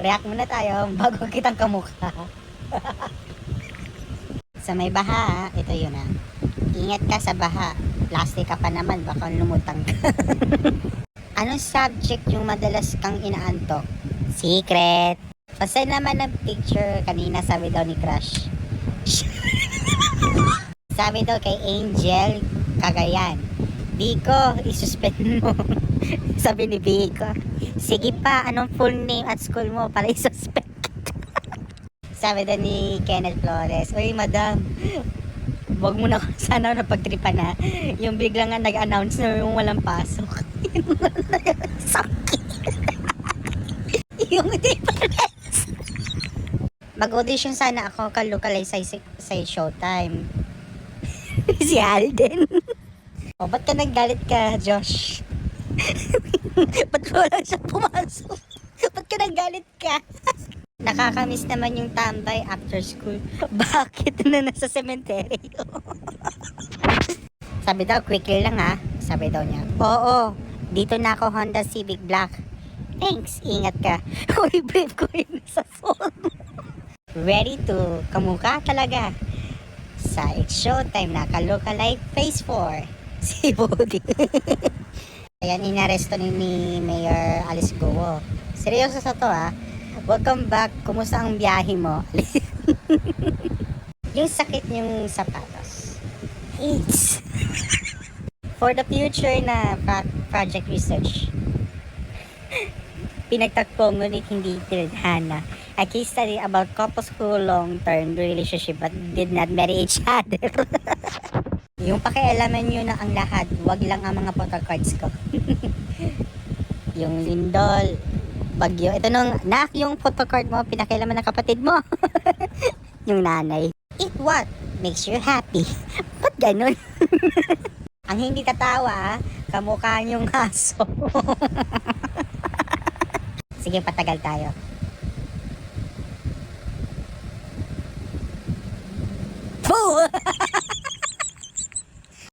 React muna tayo bago kitang kamukha. Sa may baha, ito yun ah. Ingat ka sa baha. Plastic ka pa naman, baka lumutang ka. Anong subject yung madalas kang inaantok? Secret. Pasend naman ng picture kanina, sabi daw ni Crush. Sabi daw kay Angel Cagayan, Biko, isuspend mo. Sabi ni Biko, sige pa, anong full name at school mo para isuspend? Sabi daw ni Kenneth Flores, uy madam, wag mo na sana napagtripan na. Yung biglang nga nag-announce na yung walang pasok. Sakit. Yung difference. Mag-audition sana ako ka-localize sa Showtime. Si Alden. O, ba't ka naggalit ka, Josh? Ba't wala siya pumasok? Ba't ka naggalit ka? Nakakamiss naman yung tambay after school. Bakit na nasa sementeryo? Sabi daw, quickly lang ha. Sabi daw niya, oo, dito na ako Honda Civic Black. Thanks, ingat ka. Uy, brief ko yun sa phone. Ready to kamukha talaga. Sa It's Showtime na ka-localike Phase 4. Si Bodhi. Ayan, inaresto ni Mayor Alice Guo. Seryoso sa to ha. Welcome back. Kumusta ang biyahe mo? Yung sakit yung sapatos. AIDS. For the future na project research. Pinagtakpo ngunit hindi tinadhana. A case study about couples who long-term relationship but did not marry each other. Yung pakialaman nyo na ang lahat, wag lang ang mga photocards ko. Yung lindol, bagyo. Ito nung, yung photocard mo, pinakialaman ng kapatid mo. Yung nanay. Eat what makes you happy. Ba't ganun? Ang hindi tatawa, kamukha yung aso. Sige, patagal tayo. Boo!